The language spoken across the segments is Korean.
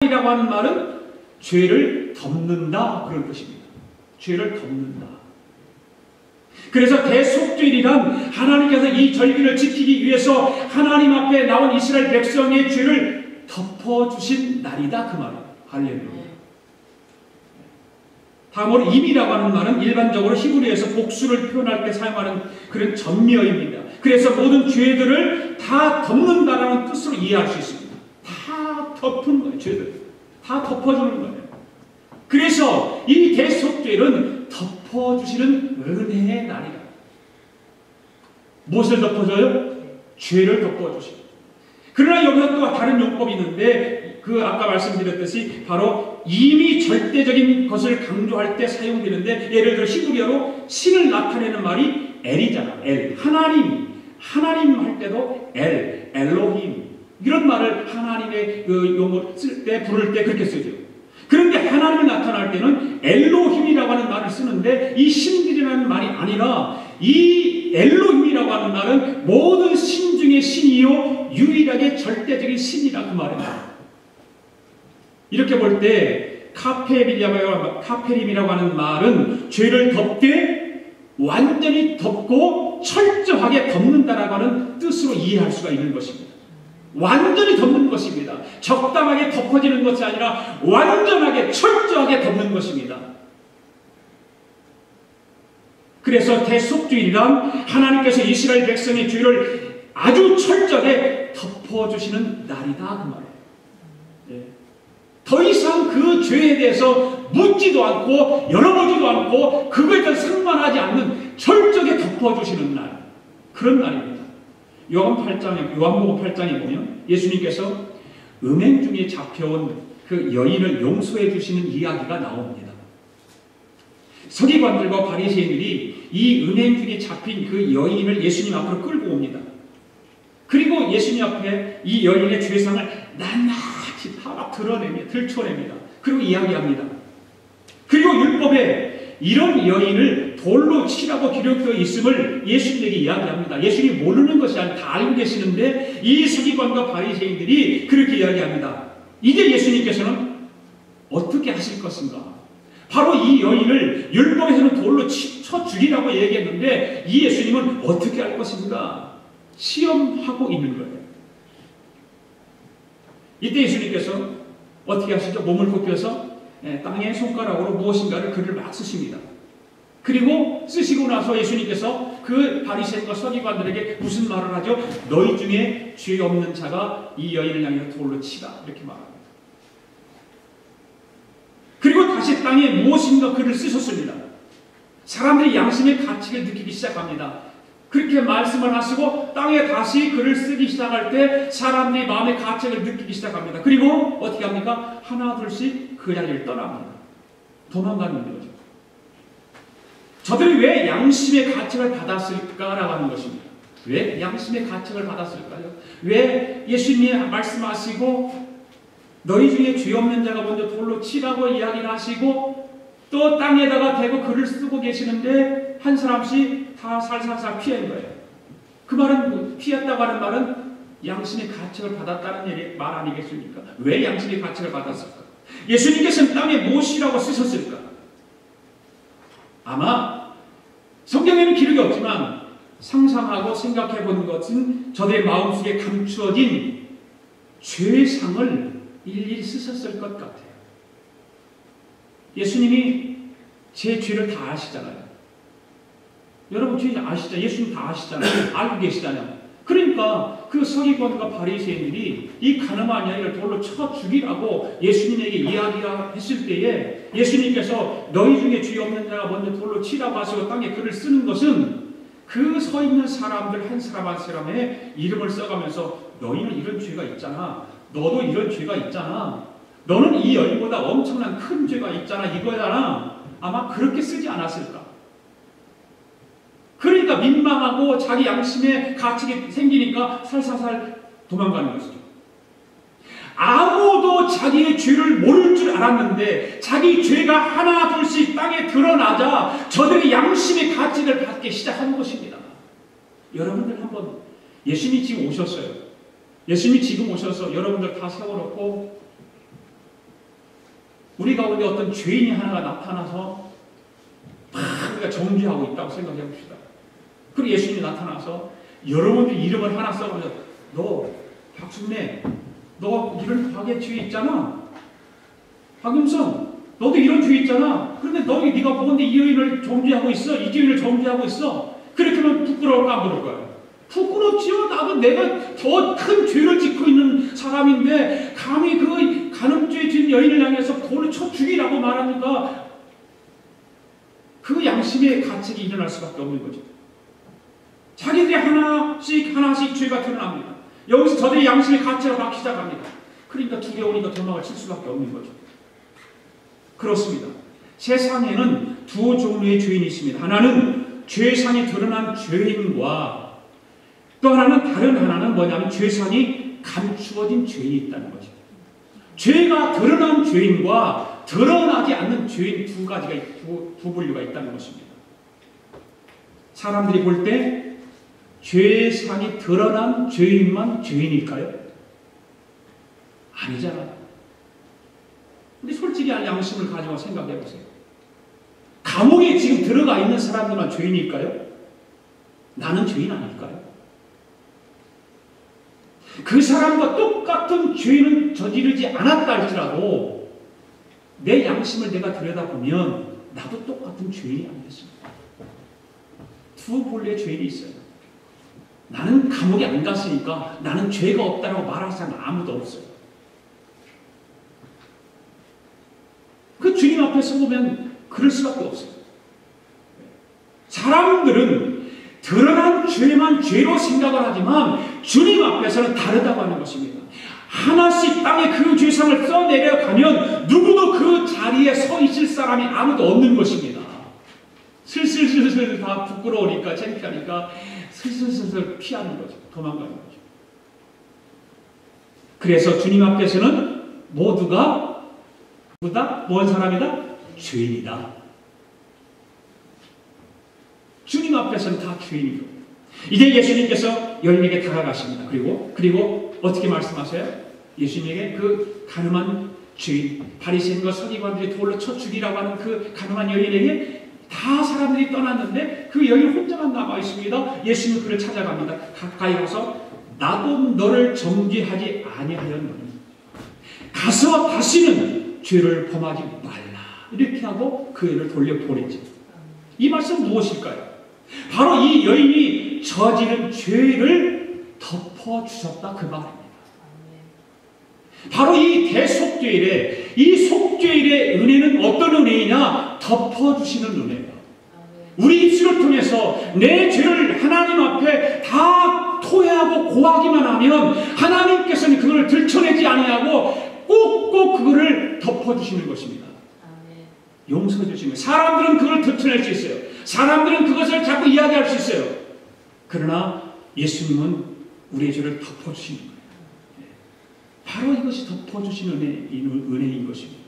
이라고 하는 말은 죄를 덮는다 그런 뜻입니다. 죄를 덮는다. 그래서 대속죄일이란 하나님께서 이 절기를 지키기 위해서 하나님 앞에 나온 이스라엘 백성의 죄를 덮어주신 날이다 그 말이에요. 할렐루야. 다음으로 임이라고 하는 말은 일반적으로 히브리에서 복수를 표현할 때 사용하는 그런 전미어입니다. 그래서 모든 죄들을 다 덮는다라는 뜻으로 이해할 수 있습니다. 다 덮은 거예요. 죄들 다 덮어주는 거예요. 그래서 이 대속죄일은 덮어주시는 은혜의 날이다. 무엇을 덮어줘요? 죄를 덮어주시고. 그러나 여기서 또 다른 용법이 있는데 그 아까 말씀드렸듯이 바로 이미 절대적인 것을 강조할 때 사용되는데 예를 들어 히브리어로 신을 나타내는 말이 엘이잖아. 엘. 하나님 할 때도 엘로힘 이런 말을 하나님의 그 용어를 쓸 때 부를 때 그렇게 쓰죠. 그런데 하나님이 나타날 때는 엘로힘이라고 하는 말을 쓰는데 이 신들이라는 말이 아니라 이 엘로힘이라고 하는 말은 모든 신 중에 신이요 유일하게 절대적인 신이라 그 말입니다. 이렇게 볼 때 카페림이라고 하는 말은 죄를 덮되 완전히 덮고 철저하게 덮는다라고 하는 뜻으로 이해할 수가 있는 것입니다. 완전히 덮는 것입니다. 적당하게 덮어지는 것이 아니라 완전하게 철저하게 덮는 것입니다. 그래서 대속죄일이란 하나님께서 이스라엘 백성의 죄를 아주 철저하게 덮어주시는 날이다 그 말이에요. 네. 더 이상 그 죄에 대해서 묻지도 않고 열어보지도 않고 그거에 대해서 상관하지 않는 철저하게 덮어주시는 날, 그런 날입니다. 요한복음 8장에 보면 예수님께서 음행 중에 잡혀온 그 여인을 용서해 주시는 이야기가 나옵니다. 서기관들과 바리새인들이 이 음행 중에 잡힌 그 여인을 예수님 앞으로 끌고 옵니다. 그리고 예수님 앞에 이 여인의 죄상을 낱낱이 다 들춰냅니다. 그리고 이야기합니다. 그리고 율법에 이런 여인을 돌로 치라고 기록되어 있음을 예수님에게 이야기합니다. 예수님이 모르는 것이 아니라 다 알고 계시는데 이 서기관과 바리새인들이 그렇게 이야기합니다. 이제 예수님께서는 어떻게 하실 것인가? 바로 이 여인을 율법에서는 돌로 쳐 죽이라고 얘기했는데 이 예수님은 어떻게 할 것인가? 시험하고 있는 거예요. 이때 예수님께서 어떻게 하시죠? 몸을 굽혀서 땅에 손가락으로 무엇인가를 글을 막 쓰십니다. 그리고 쓰시고 나서 예수님께서 그 바리새인과 서기관들에게 무슨 말을 하죠? 너희 중에 죄 없는 자가 이 여인을 향해 돌로 치라 이렇게 말합니다. 그리고 다시 땅에 무엇인가 글을 쓰셨습니다. 사람들이 양심의 가치를 느끼기 시작합니다. 그렇게 말씀을 하시고 땅에 다시 글을 쓰기 시작할 때 사람들이 마음의 가책을 느끼기 시작합니다. 그리고 어떻게 합니까? 하나 둘씩 그 자리를 떠납니다. 도망가는 거죠. 저들이 왜 양심의 가책을 받았을까라고 하는 것입니다. 왜 양심의 가책을 받았을까요? 왜 예수님이 말씀하시고 너희 중에 죄 없는 자가 먼저 돌로 치라고 이야기를 하시고 또 땅에다가 대고 글을 쓰고 계시는데 한 사람씩 다 살살살 피한 거예요. 그 말은 피했다고 하는 말은 양심의 가책을 받았다는 말 아니겠습니까? 왜 양심의 가책을 받았을까? 예수님께서는 땅에 무엇이라고 쓰셨을까? 아마 성경에는 기록이 없지만 상상하고 생각해 본 것은 저들의 마음속에 감추어진 죄상을 일일이 쓰셨을 것 같아요. 예수님이 제 죄를 다 아시잖아요. 여러분 죄 아시죠? 예수님 다 아시잖아요. 알고 계시잖아요. 그러니까 그 서기관과 바리새인들이 이 가늠한 여인을 돌로 쳐 죽이라고 예수님에게 이야기를 했을 때에 예수님께서 너희 중에 죄 없는 자가 먼저 돌로 치라고 하시고 땅에 글을 쓰는 것은 그 서 있는 사람들 한 사람 한 사람의 이름을 써가면서 너희는 이런 죄가 있잖아. 너도 이런 죄가 있잖아. 너는 이 여인보다 엄청난 큰 죄가 있잖아. 이거잖아. 아마 그렇게 쓰지 않았을까? 그러니까 민망하고 자기 양심에 가책이 생기니까 살살살 도망가는 것이죠. 아무도 자기의 죄를 모를 줄 알았는데 자기 죄가 하나 둘씩 땅에 드러나자 저들이 양심의 가책을 받기 시작한 것입니다. 여러분들 한번 예수님이 지금 오셨어요. 예수님이 지금 오셔서 여러분들 다 세워놓고 우리 가운데 어떤 죄인이 하나가 나타나서 막 우리가 정죄하고 있다고 생각해 봅시다. 그리고 예수님이 나타나서 여러분들 이름을 하나 써보면서 너 박순래 너 이런 과거의 죄 있잖아. 박용선 너도 이런 죄 있잖아. 그런데 네가 보건대 이 여인을 정죄하고 있어. 이 죄인을 정죄하고 있어. 그렇게 하면 부끄러울까 안 부끄러울까요? 부끄럽지요. 나도 내가 더 큰 죄를 짓고 있는 사람인데 감히 그 간음죄 지은 여인을 향해서 돌을 쳐 죽이라고 말하니까 그 양심의 가책이 일어날 수밖에 없는 거죠. 자기들이 하나씩 죄가 드러납니다. 여기서 저들의 양심의 가책을 받기 시작합니다. 그러니까 두려우니까 도망을 칠 수밖에 없는 거죠. 그렇습니다. 세상에는 두 종류의 죄인이 있습니다. 하나는 죄상이 드러난 죄인과 또 다른 하나는 뭐냐면 죄상이 감추어진 죄인이 있다는 거죠. 죄가 드러난 죄인과 드러나지 않는 죄인 두 분류가 있다는 것입니다. 사람들이 볼 때 죄상이 드러난 죄인만 죄인일까요? 아니잖아요. 근데 솔직히 양심을 가지고 생각해 보세요. 감옥에 지금 들어가 있는 사람들만 죄인일까요? 나는 죄인 아닐까요? 그 사람과 똑같은 죄는 저지르지 않았다 할지라도 내 양심을 내가 들여다보면 나도 똑같은 죄인이 아니겠습니까? 두 본래의 죄인이 있어요. 나는 감옥에 안 갔으니까 나는 죄가 없다고 말할 사람 아무도 없어요. 그 주님 앞에서 보면 그럴 수밖에 없어요. 사람들은 드러난 죄만 죄로 생각을 하지만 주님 앞에서는 다르다고 하는 것입니다. 하나씩 땅에 그 죄상을 써내려가면 누구도 그 자리에 서 있을 사람이 아무도 없는 것입니다. 슬슬 다 부끄러우니까 창피하니까 슬슬 피하는 거죠. 도망가는 거죠. 그래서 주님 앞에서는 모두가 뭔 사람이다? 죄인이다. 주님 앞에서는 다 죄인이죠. 이제 예수님께서 여인에게 다가가십니다. 그리고 어떻게 말씀하세요? 예수님에게 그 가늠한 죄인, 바리새인과 서기관들이 돌로 쳐 죽이라고 하는 그 가늠한 여인에게 다 사람들이 떠났는데 그 여인 혼자만 남아 있습니다. 예수님은 그를 찾아갑니다. 가까이 가서 나도 너를 정죄하지 아니하였노니 가서 다시는 죄를 범하지 말라. 이렇게 하고 그 여인을 돌려보내죠. 이 말씀은 무엇일까요? 바로 이 여인이 저지른 죄를 덮어주셨다 그 말입니다. 바로 이 대속죄일에 이 속죄일의 은혜는 어떤 은혜이냐? 덮어주시는 은혜예요. 우리 입술을 통해서 내 죄를 하나님 앞에 다 토해하고 고하기만 하면 하나님께서는 그걸 들춰내지 아니하고 꼭꼭 그거를 덮어주시는 것입니다. 용서해 주시는 거예요. 사람들은 그걸 들춰낼 수 있어요. 사람들은 그것을 자꾸 이야기할 수 있어요. 그러나 예수님은 우리의 죄를 덮어주시는 거예요. 바로 이것이 덮어주시는 은혜인 것입니다.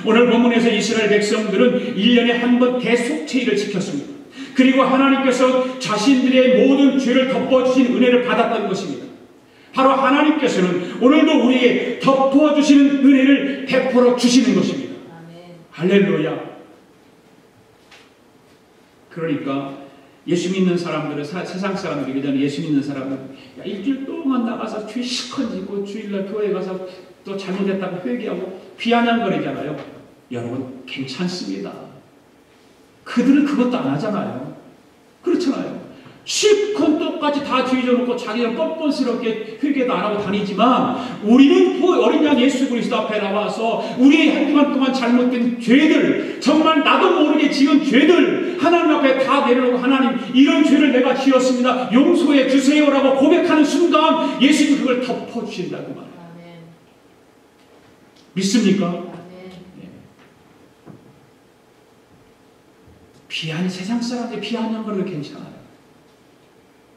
오늘 본문에서 이스라엘 백성들은 1년에 한 번 대속죄일을 지켰습니다. 그리고 하나님께서 자신들의 모든 죄를 덮어주신 은혜를 받았던 것입니다. 바로 하나님께서는 오늘도 우리의 덮어주시는 은혜를 베풀어 주시는 것입니다. 할렐루야. 그러니까 예수 믿는 사람들은 세상 사람들이 그전에 예수 믿는 사람은 일주일 동안 나가서 죄 실컷 지고 주일날 교회 가서 또 잘못했다고 회개하고 비아냥거리잖아요. 여러분 괜찮습니다. 그들은 그것도 안 하잖아요. 그렇잖아요. 실컷 똑같이 다 뒤져놓고 자기는 뻔뻔스럽게 회개도 안 하고 다니지만 우리는 그 어린 양 예수 그리스도 앞에 나와서 우리의 한 주간 동안 잘못된 죄들, 정말 나도 모르게 지은 죄들 하나님 앞에 다 내려놓고 하나님 이런 죄를 내가 지었습니다. 용서해 주세요라고 고백하는 순간 예수님이 그걸 덮어주신다고 말해요. 믿습니까? 세상 사람들이 비하는 거는 괜찮아요.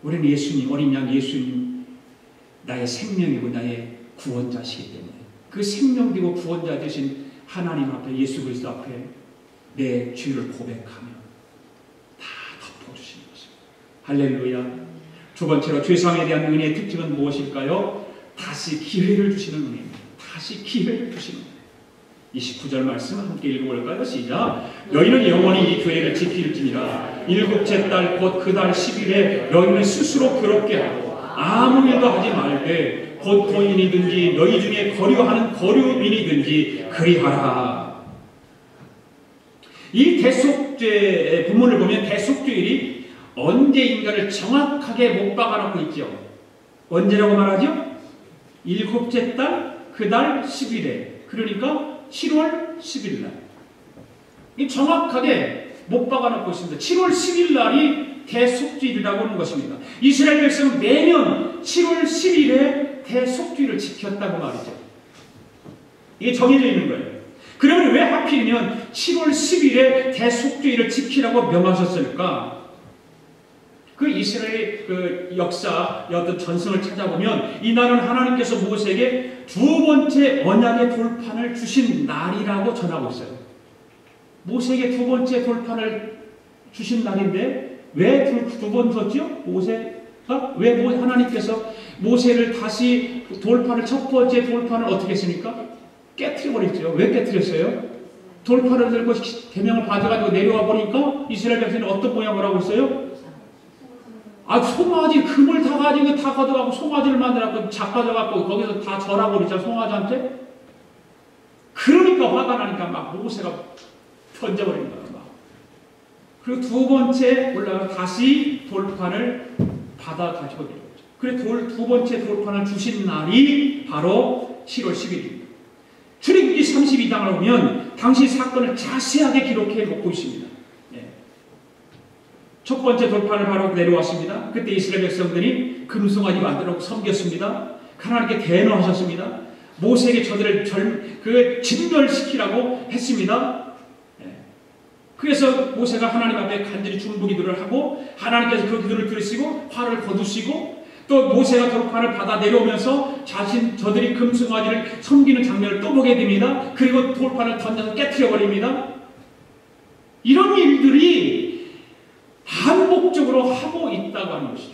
우리는 예수님, 어린 양 예수님, 나의 생명이고 나의 구원자시기 때문에 그 생명되고 구원자 되신 하나님 앞에 예수 그리스도 앞에 내 죄를 고백하며 다 덮어주시는 것입니다. 할렐루야. 두 번째로 죄사함에 대한 은혜의 특징은 무엇일까요? 다시 기회를 주시는 은혜입니다. 다시 기회를 주시는 은혜. 29절 말씀 함께 읽어볼까요? 시작. 너희는 영원히 이 교회를 지킬지니라. 일곱째 달 곧 그 달 10일에 너희는 스스로 괴롭게 하고 아무 일도 하지 말되 곧 도인이든지 너희 중에 거류하는 거류민이든지 그리하라. 이 대속죄 본문을 보면 대속죄일이 언제인가를 정확하게 못 박아놓고 있죠. 언제라고 말하죠? 일곱째 달 그 달 10일에, 그러니까 7월 10일 날. 이 정확하게 못 박아놓고 있습니다. 7월 10일 날이 대속죄일이라고 하는 것입니다. 이스라엘 백성은 매년 7월 10일에 대속죄일을 지켰다고 말이죠. 이게 정해져 있는 거예요. 그러면 왜 하필이면 7월 10일에 대속죄일을 지키라고 명하셨을까? 그 이스라엘 그 역사, 어떤 전승을 찾아보면 이날은 하나님께서 모세에게 두 번째 언약의 돌판을 주신 날이라고 전하고 있어요. 모세에게 두 번째 돌판을 주신 날인데 왜 두 번 줬죠? 모세가 왜 하나님께서 모세를 다시 돌판을 첫 번째 돌판을 어떻게 했습니까? 깨트려 버렸죠. 왜 깨트렸어요? 돌판을 들고 계명을 받아가지고 내려와 보니까 이스라엘 백성이 어떤 모양을 하고 있어요? 송아지 금을 다 가지고 다 가져가고 송아지를 만들어갖고 자빠져갖고 거기서 다 절하고 그러죠. 송아지한테. 그러니까 화가 나니까 막 모세가 던져버린 거야. 막. 그리고 두 번째 올라가 다시 돌판을 받아 가지고 내려오죠. 그래 두 번째 돌판을 주신 날이 바로 7월 10일입니다. 출애굽기 32장을 보면 당시 사건을 자세하게 기록해 놓고 있습니다. 첫 번째 돌판을 바로 내려왔습니다. 그때 이스라엘 백성들이 금송아지 만들어 섬겼습니다. 하나님께 대노하셨습니다. 모세에게 저들을 진멸시키라고 했습니다. 그래서 모세가 하나님 앞에 간절히 중보기도를 하고 하나님께서 그 기도를 들으시고 화를 거두시고 또 모세가 돌판을 받아 내려오면서 저들이 금송아지를 섬기는 장면을 또 보게 됩니다. 그리고 돌판을 던져서 깨트려 버립니다. 이런 일들이 반복적으로 하고 있다고 하는 것이죠.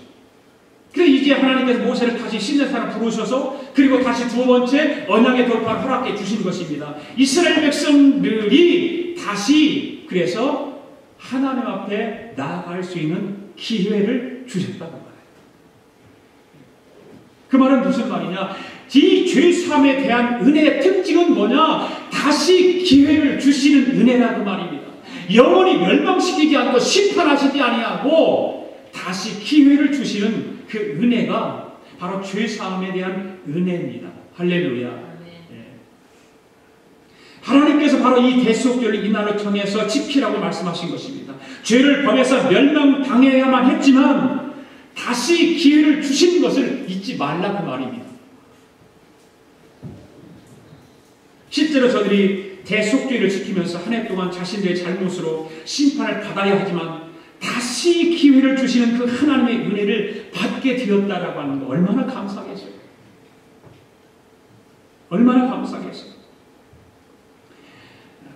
그래서 이제 하나님께서 모세를 다시 시내산을 부르셔서 그리고 다시 두 번째 언약의 돌파를 허락해 주신 것입니다. 이스라엘 백성들이 다시 그래서 하나님 앞에 나아갈 수 있는 기회를 주셨다고 말해요. 그 말은 무슨 말이냐? 이 죄사함에 대한 은혜의 특징은 뭐냐? 다시 기회를 주시는 은혜라고 말입니다. 영원히 멸망시키지 않고 심판하시지 아니하고 다시 기회를 주시는 그 은혜가 바로 죄사함에 대한 은혜입니다. 할렐루야. 네. 하나님께서 바로 이 대속죄를 이날을 통해서 지키라고 말씀하신 것입니다. 죄를 범해서 멸망당해야만 했지만 다시 기회를 주신 것을 잊지 말라고 말입니다. 실제로 저들이 대속죄를 지키면서 한 해 동안 자신들의 잘못으로 심판을 받아야 하지만 다시 기회를 주시는 그 하나님의 은혜를 받게 되었다라고 하는 거 얼마나 감사하겠어요. 얼마나 감사하겠어요.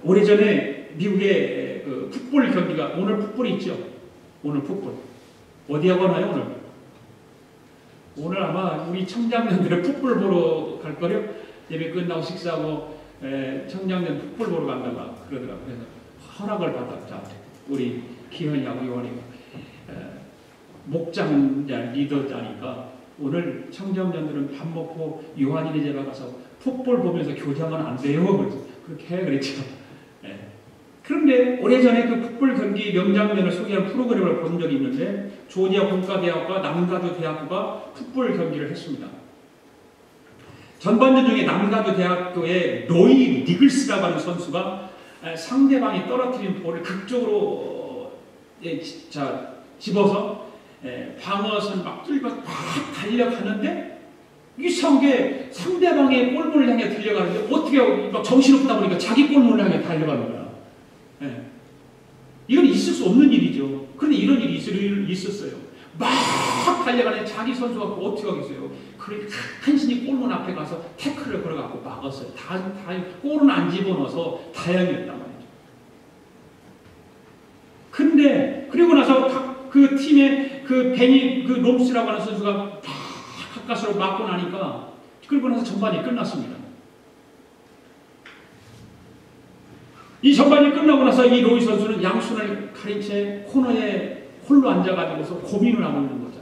오래전에 미국의 그 풋볼 경기가 오늘 풋볼이 있죠. 오늘 풋볼 어디 하고 나요 오늘? 오늘 아마 우리 청장년들은 풋볼 보러 갈 거요. 예배 끝나고 식사하고 청장년 풋볼 보러 간다고 그러더라고요. 그래서 허락을 받았자 우리 기현이하고 요한이가 목장자 리더자니까 오늘 청장년들은 밥 먹고 요한이네 집에 가서 풋볼 보면서 교장은 안 돼요. 그렇게 해 그랬죠. 그런데 오래전에 그 풋볼 경기 명장면을 소개한 프로그램을 본 적이 있는데 조지아 공과대학과 남가주 대학교가 풋볼 경기를 했습니다. 전반전 중에 남가주 대학교의 로이 니글스라고 하는 선수가 상대방이 떨어뜨린 볼을 극적으로 집어서 방어선 막 뚫고 막 달려가는데 이상하게 상대방의 골문을 향해 달려가는데 어떻게 막 정신없다 보니까 자기 골문을 향해 달려가는 거야. 이건 있을 수 없는 일이죠. 그런데 이런 일이 있었어요. 막 달려가는데 자기 선수가 어떻게 하겠어요. 그러니까 한신이 골문 앞에 가서 태클을 걸어갖고 막았어요. 골은 안 집어넣어서 다행이었단 말이죠. 근데 그리고 나서 그 팀의 그 베니 그 롬스라고 하는 선수가 막 가까스로 맞고 나니까 그리고 나서 전반이 끝났습니다. 이 전반이 끝나고 나서 이 로이 선수는 양손을 가린 채 코너에 홀로 앉아가지고서 고민을 하고 있는 거죠.